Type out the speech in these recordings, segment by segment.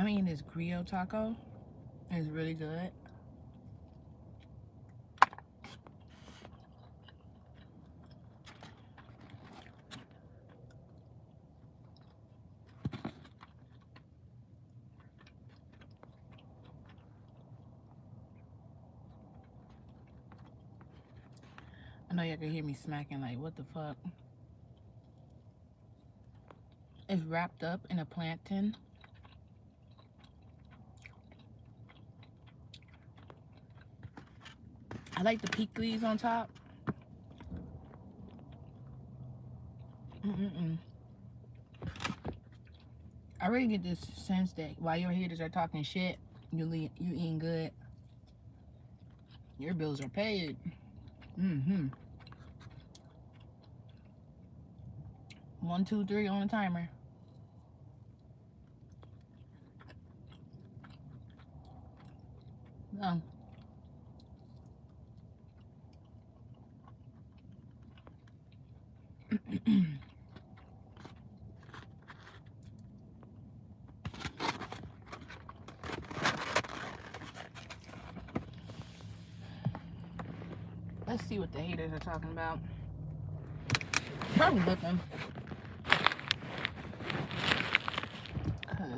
I'm eating this grill taco. It's really good. I know y'all can hear me smacking like, what the fuck? It's wrapped up in a plantain. I like the pickles on top. Mm-mm-mm. I really get this sense that while you're here to start talking shit, you eating good. Your bills are paid. Mm-hmm. 1, 2, 3 on the timer. Oh. Let's see what the haters are talking about. Probably looking. Cause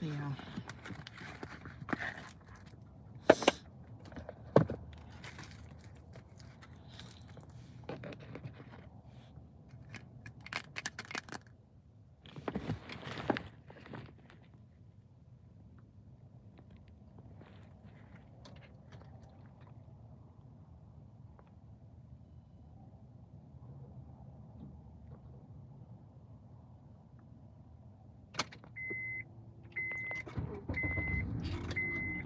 yeah.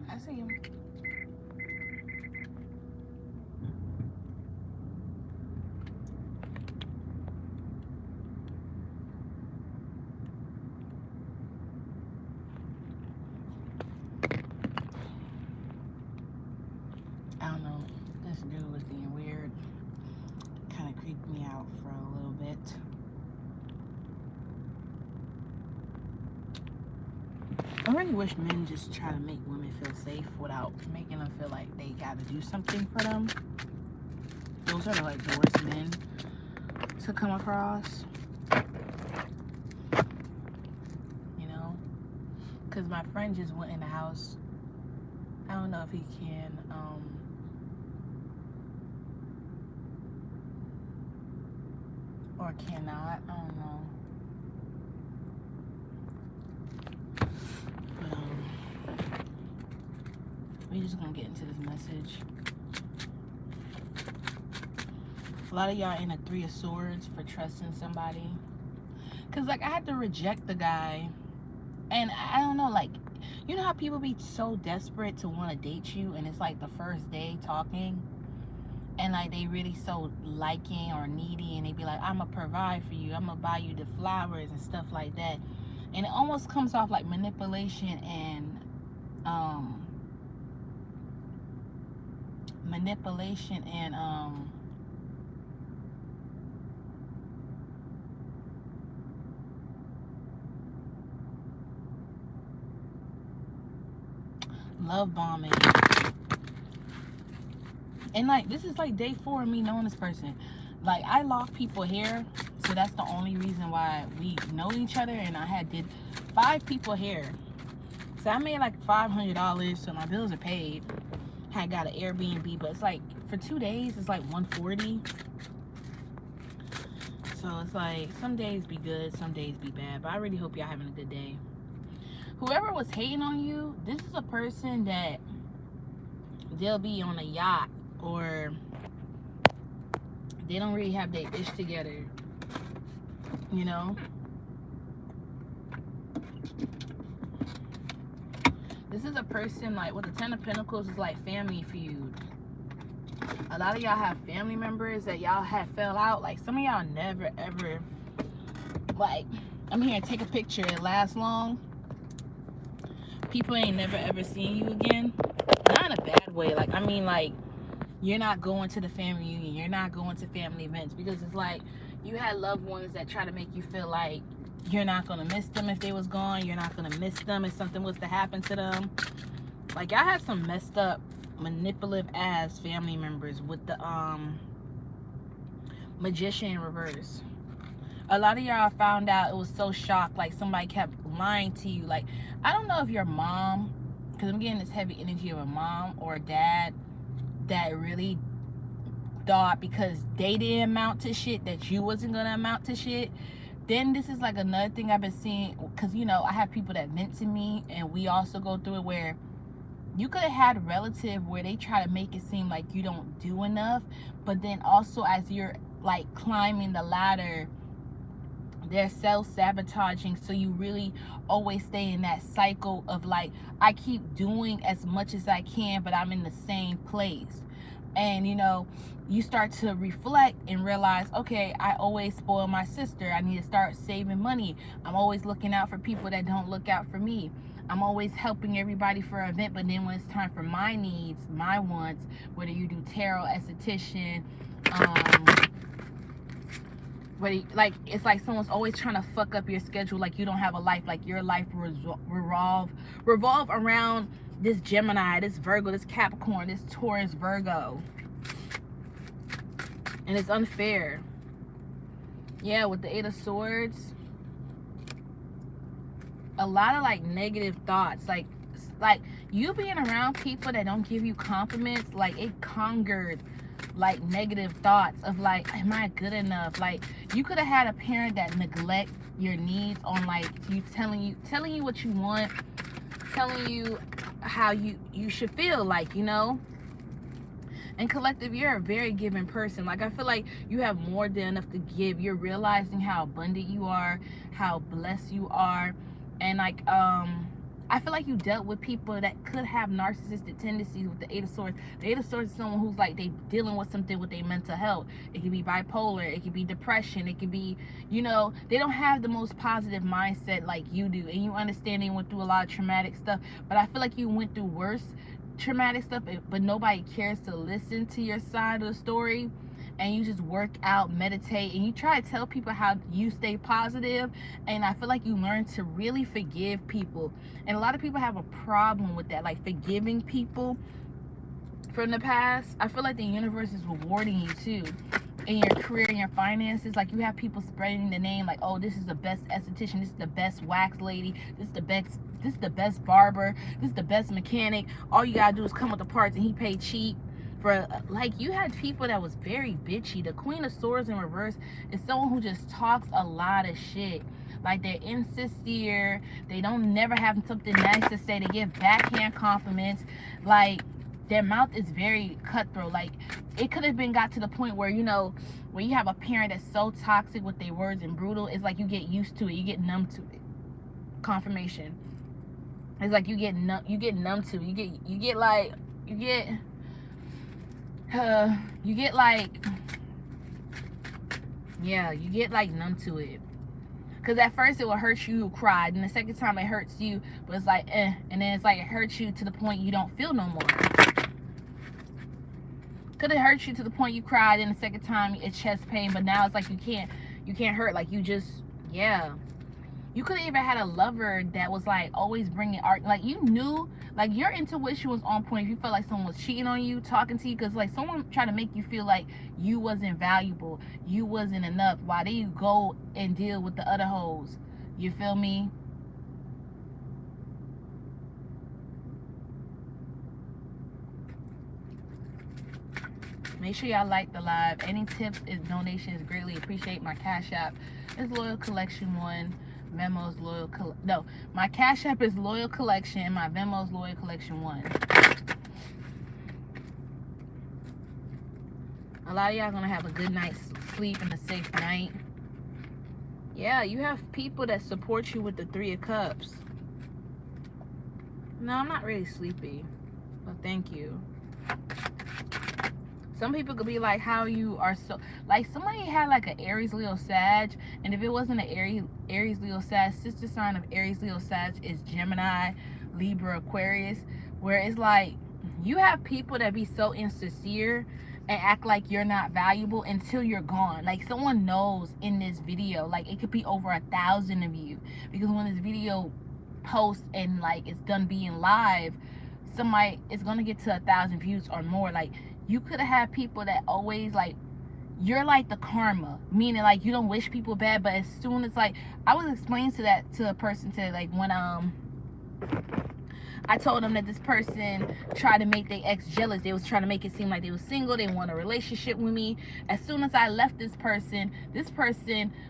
I see him. I don't know. This dude was being weird. Kind of creeped me out for a little bit. I really wish men just try to make women feel safe without making them feel like they gotta do something for them. Those are like the worst men to come across. You know? Because my friend just went in the house. I don't know if he can, or cannot. I don't know. We're just gonna get into this message. A lot of y'all in a 3 of Swords for trusting somebody. Cause like I had to reject the guy, and I don't know, like, you know how people be so desperate to want to date you, and it's like the first day talking, and like they really so liking or needy, and they be like, I'm gonna provide for you, I'm gonna buy you the flowers and stuff like that, and it almost comes off like manipulation and love bombing. And like this is like day 4 of me knowing this person. Like I lock people here, so that's the only reason why we know each other. And I did 5 people here, so I made like $500, so my bills are paid. Had got an Airbnb, but it's like for 2 days it's like $140. So it's like some days be good, some days be bad, but I really hope y'all having a good day. Whoever was hating on you, this is a person that they'll be on a yacht, or They don't really have their ish together, you know. This is a person like with the Ten of Pentacles is like family feud. A lot of y'all have family members that y'all had fell out. Like some of y'all never ever, like, I'm here, take a picture, it lasts long. People ain't never ever seen you again. Not in a bad way. Like, I mean, like, you're not going to the family reunion. You're not going to family events because it's like you had loved ones that try to make you feel like you're not going to miss them if they was gone. You're not going to miss them if something was to happen to them. Like, y'all had some messed up, manipulative ass family members with the Magician in reverse. A lot of y'all found out, it was so shocked, like somebody kept lying to you. Like, I don't know if your mom, because I'm getting this heavy energy of a mom or a dad that really thought because they didn't amount to shit that you wasn't gonna amount to shit. Then this is like another thing I've been seeing, because you know I have people that vent to me, and we also go through it where you could have had a relative where they try to make it seem like you don't do enough, but then also as you're like climbing the ladder, they're self-sabotaging, so you really always stay in that cycle of like, I keep doing as much as I can, but I'm in the same place. And you know, you start to reflect and realize, okay, I always spoil my sister. I need to start saving money. I'm always looking out for people that don't look out for me. I'm always helping everybody for an event, but then when it's time for my needs, my wants, whether you do tarot, esthetician, but like, it's like someone's always trying to fuck up your schedule, like you don't have a life, like your life revolve around this Gemini, this Virgo, this Capricorn, this Taurus, Virgo. And it's unfair. Yeah, with the Eight of Swords, a lot of like negative thoughts, like you being around people that don't give you compliments, like it conjured like negative thoughts of like, am I good enough? Like, you could have had a parent that neglect your needs on like you telling you what you want, telling you how you should feel, like, you know. And collective, you're a very giving person. Like, I feel like you have more than enough to give. You're realizing how abundant you are, how blessed you are. And like I feel like you dealt with people that could have narcissistic tendencies with the Eight of Swords. The Eight of Swords is someone who's like, they dealing with something with their mental health. It could be bipolar, it could be depression, it could be, you know, they don't have the most positive mindset like you do. And you understand they went through a lot of traumatic stuff, but I feel like you went through worse traumatic stuff, but nobody cares to listen to your side of the story. And you just work out, meditate, and you try to tell people how you stay positive. And I feel like you learn to really forgive people. And a lot of people have a problem with that, like forgiving people from the past. I feel like the universe is rewarding you too in your career and your finances. Like, you have people spreading the name, like, oh, this is the best esthetician, this is the best wax lady, this is the best barber, this is the best mechanic. All you gotta do is come with the parts and he paid cheap. For like, you had people that was very bitchy. The Queen of Swords in reverse is someone who just talks a lot of shit. Like, they're insincere, they don't never have something nice to say, they give backhand compliments. Like, their mouth is very cutthroat. Like, it could have been got to the point where, you know, when you have a parent that's so toxic with their words and brutal, it's like you get used to it, you get numb to it. Confirmation. It's like you get numb to it. You get like numb to it. Because at first it will hurt you, you cry, and the second time it hurts you, but it's like and then it's like it hurts you to the point you don't feel no more. Could it hurt you to the point you cried, and the second time it's chest pain, but now it's like you can't hurt, like you just, yeah. You could have even had a lover that was like always bringing art. Like, you knew, like, your intuition was on point if you felt like someone was cheating on you, talking to you, because like someone tried to make you feel like you wasn't valuable, you wasn't enough. Why do you go and deal with the other hoes? You feel me? Make sure y'all like the live. Any tips and donations greatly appreciate. My Cash App is Loyal Collection 1. Venmo's Loyal my Cash App is Loyal Collection. My Venmo's Loyal Collection 1. A lot of y'all gonna have a good night's sleep and a safe night. Yeah, you have people that support you with the 3 of Cups. No, I'm not really sleepy, but thank you. Some people could be like, how you are so, like somebody had like an Aries, Leo, Sag, and if it wasn't an Aries, Leo, Sag, sister sign of Aries, Leo, Sag is Gemini, Libra, Aquarius, where it's like you have people that be so insincere and act like you're not valuable until you're gone. Like someone knows in this video, like it could be over 1,000 of you, because when this video posts and like it's done being live, somebody is gonna get to 1,000 views or more. Like you could have had people that always like, you're like the karma, meaning like you don't wish people bad, but as soon as like, I was explaining to that to a person today, like when I told them that this person tried to make their ex jealous. They was trying to make it seem like they was single. They want a relationship with me. As soon as I left this person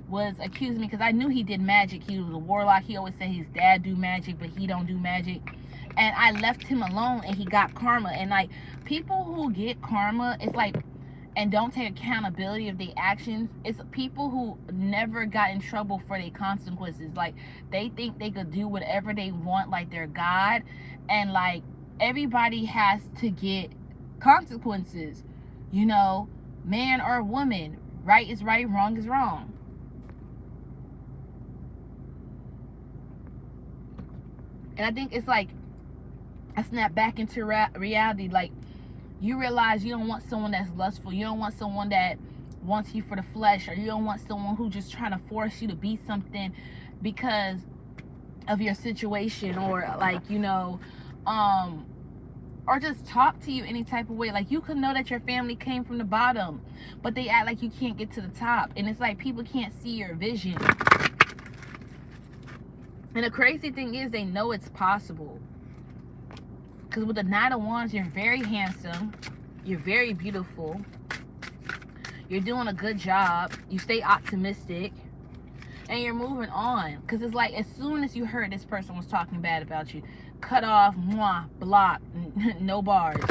was accusing me, because I knew he did magic. He was a warlock. He always said his dad do magic, but he don't do magic. And I left him alone, and he got karma. And like people who get karma, it's like, and don't take accountability of their actions, it's people who never got in trouble for their consequences. Like they think they could do whatever they want, like they're God, and like everybody has to get consequences, you know, man or woman. Right is right, wrong is wrong. And I think it's like I snap back into reality. Like you realize you don't want someone that's lustful. You don't want someone that wants you for the flesh, or you don't want someone who just trying to force you to be something because of your situation, or like, you know, or just talk to you any type of way. Like you could know that your family came from the bottom, but they act like you can't get to the top. And it's like people can't see your vision. And the crazy thing is they know it's possible. Because with the 9 of Wands, you're very handsome. You're very beautiful. You're doing a good job. You stay optimistic. And you're moving on. Because it's like as soon as you heard this person was talking bad about you, cut off, block, no bars.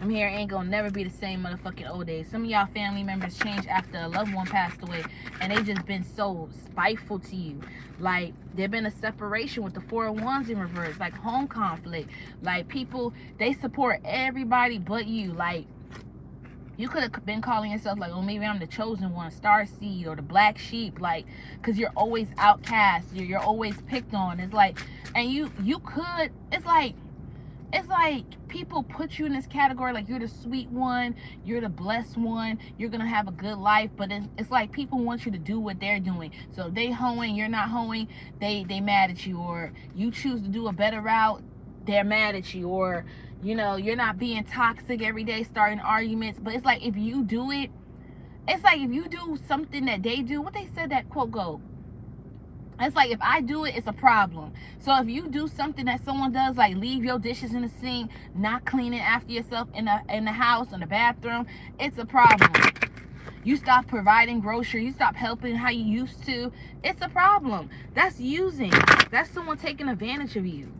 I'm here, ain't gonna never be the same motherfucking old days. Some of y'all family members changed after a loved one passed away, and they just been so spiteful to you. Like there been a separation with the 4 of Wands in reverse, like home conflict. Like people, they support everybody but you. Like you could have been calling yourself like, oh, maybe I'm the chosen one, star seed, or the black sheep, like, because you're always outcast, you're always picked on. It's like, and you could, it's like people put you in this category, like you're the sweet one, you're the blessed one, you're gonna have a good life. But it's like people want you to do what they're doing. So if they hoeing, you're not hoeing, they mad at you. Or you choose to do a better route, they're mad at you. Or, you know, you're not being toxic every day, starting arguments. But it's like if you do it, it's like if you do something that they do, what they said that quote go, it's like if I do it, it's a problem. So if you do something that someone does, like leave your dishes in the sink, not cleaning after yourself in the house, in the bathroom, it's a problem. You stop providing groceries, you stop helping how you used to, it's a problem. That's using. That's someone taking advantage of you.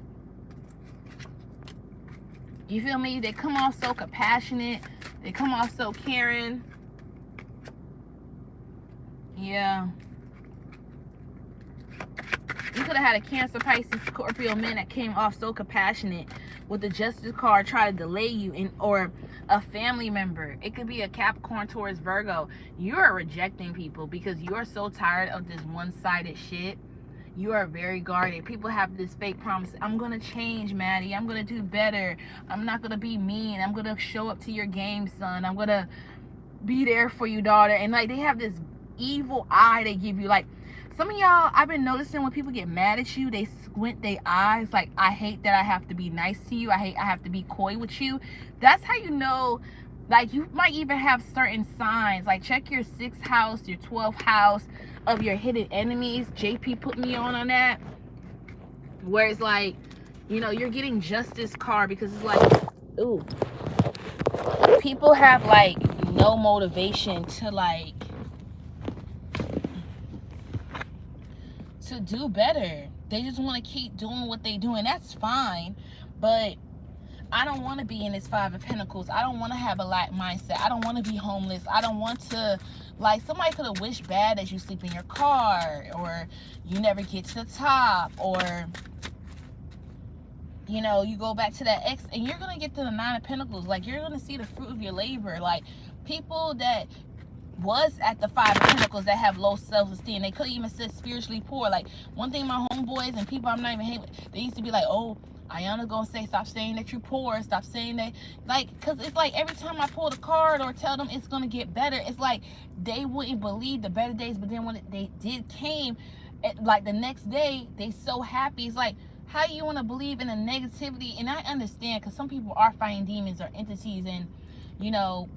You feel me? They come off so compassionate. They come off so caring. Yeah. You could have had a Cancer, Pisces, Scorpio man that came off so compassionate with the Justice card, try to delay you, or a family member. It could be a Capricorn, Taurus, Virgo. You're rejecting people because you're so tired of this one-sided shit. You are very guarded. People have this fake promise. I'm going to change, Maddie. I'm going to do better. I'm not going to be mean. I'm going to show up to your game, son. I'm going to be there for you, daughter. And like they have this evil eye they give you. Like some of y'all, I've been noticing when people get mad at you, they squint their eyes. Like, I hate that I have to be nice to you. I have to be coy with you. That's how you know. Like you might even have certain signs. Like check your 6th house, your 12th house of your hidden enemies. JP put me on that. Where it's like, you know, you're getting Justice card because it's like, ooh, people have like no motivation to like to do better. They just want to keep doing what they do, and that's fine. But I don't want to be in this Five of Pentacles. I don't want to have a lack mindset. I don't want to be homeless. I don't want to, like, somebody could have wished bad that you sleep in your car, or you never get to the top, or, you know, you go back to that ex, and you're going to get to the Nine of Pentacles. Like, you're going to see the fruit of your labor. Like, people that was at the Five of Pentacles that have low self-esteem, they could even said spiritually poor. Like, one thing my homeboys and people I'm not even hanging with, they used to be like, oh, Ayana's gonna say, stop saying that you're poor, stop saying that, like, because it's like every time I pull the card or tell them it's gonna get better, it's like they wouldn't believe the better days. But then when they did came, like the next day, they so happy. It's like, how you want to believe in a negativity? And I understand, because some people are fighting demons or entities, and, you know,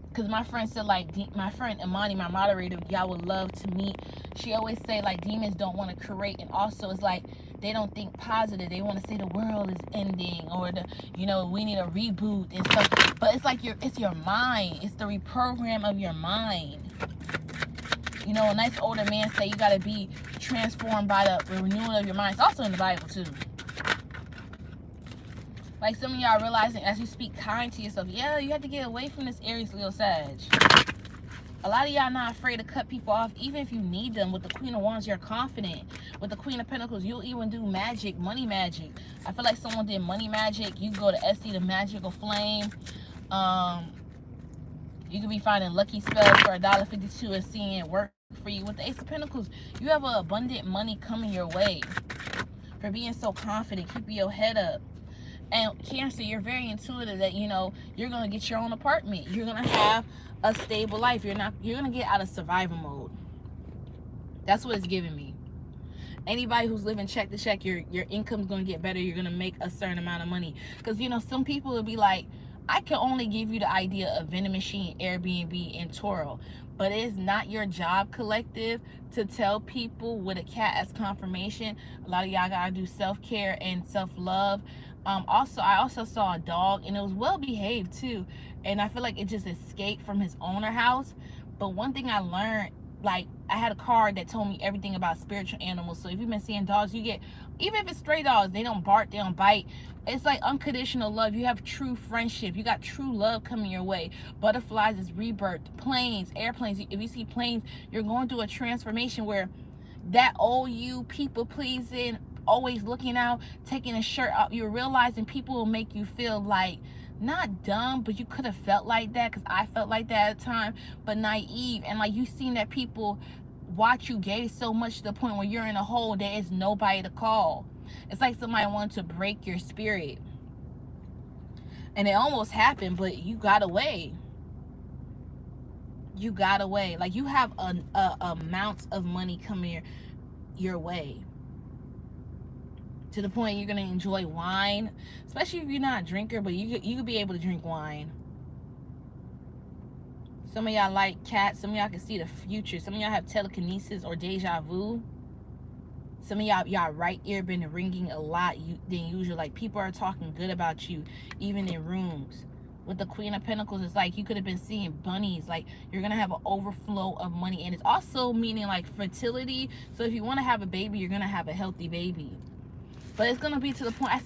because my friend said, like, my friend Imani, my moderator, y'all would love to meet. She always say, like, demons don't want to create, and also it's like they don't think positive. They want to say the world is ending, or the, you know, we need a reboot and stuff. But it's like it's your mind. It's the reprogram of your mind. You know, a nice older man say you got to be transformed by the renewal of your mind. It's also in the Bible too. Like, some of y'all realizing as you speak kind to yourself, yeah, you have to get away from this Aries, Leo, Sag. A lot of y'all not afraid to cut people off, even if you need them. With the Queen of Wands, you're confident. With the Queen of Pentacles, you'll even do magic, money magic. I feel like someone did money magic. You go to Etsy, the Magical Flame. You could be finding lucky spells for $1.52 and seeing it work for you. With the Ace of Pentacles, you have abundant money coming your way. For being so confident, keeping your head up. And Cancer, you're very intuitive that, you know, you're going to get your own apartment. You're going to have a stable life. You're going to get out of survival mode. That's what it's giving me. Anybody who's living check to check, your income's going to get better. You're going to make a certain amount of money. Because, you know, some people will be like, I can only give you the idea of vending machine, Airbnb, and Toro. But it's not your job, collective, to tell people with a cat as confirmation. A lot of y'all got to do self-care and self-love. I also saw a dog, and it was well behaved too, and I feel like it just escaped from his owner house. But one thing I learned, like, I had a card that told me everything about spiritual animals. So if you've been seeing dogs, you get, even if it's stray dogs, they don't bark, they don't bite. It's like unconditional love. You have true friendship. You got true love coming your way. Butterflies is rebirth. Planes, airplanes. If you see planes, you're going through a transformation where that old you, people pleasing, always looking out, taking a shirt off, you're realizing people will make you feel like, not dumb, but you could have felt like that, because I felt like that at the time, but naive. And like, you seen that people watch you gaze so much to the point where you're in a hole, there is nobody to call. It's like somebody wanted to break your spirit, and it almost happened, but you got away. You got away. Like, you have a amounts of money coming your way, to the point you're going to enjoy wine, especially if you're not a drinker, but you could be able to drink wine. Some of y'all like cats. Some of y'all can see the future. Some of y'all have telekinesis or deja vu. Some of y'all right ear been ringing a lot than usual. Like, people are talking good about you, even in rooms. With the Queen of Pentacles, it's like you could have been seeing bunnies. Like, you're going to have an overflow of money. And it's also meaning, like, fertility. So if you want to have a baby, you're going to have a healthy baby. But it's going to be to the point. I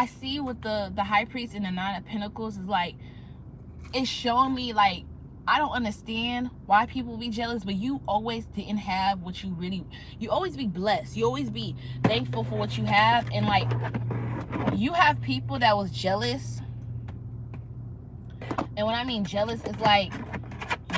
see with the High Priest and the Nine of Pentacles is like, it's showing me, like, I don't understand why people be jealous, but you always didn't have what you really, you always be blessed. You always be thankful for what you have. And like, you have people that was jealous. And when I mean jealous, it's like,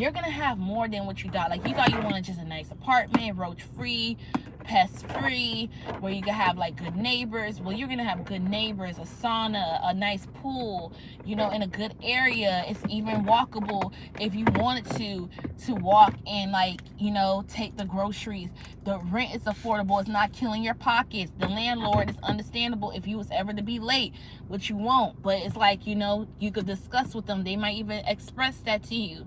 you're going to have more than what you thought. Like, you thought you wanted just a nice apartment, roach free, pest free, where you can have like good neighbors. Well, you're gonna have good neighbors, a sauna, a nice pool, you know, in a good area. It's even walkable if you wanted to walk and, like, you know, take the groceries. The rent is affordable. It's not killing your pockets. The landlord is understandable if you was ever to be late, which you won't. But it's like, you know, you could discuss with them. They might even express that to you.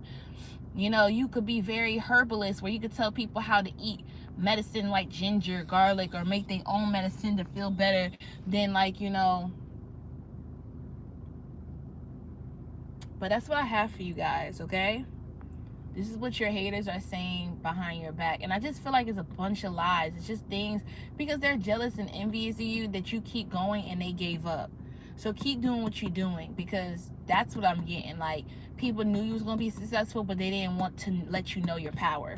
You know, you could be very herbalist, where you could tell people how to eat medicine like ginger, garlic, or make their own medicine to feel better than, like, you know. But that's what I have for you guys, okay? This is what your haters are saying behind your back. And I just feel like it's a bunch of lies. It's just things because they're jealous and envious of you that you keep going and they gave up. So keep doing what you're doing, because that's what I'm getting. Like, people knew you was going to be successful, but they didn't want to let you know your power.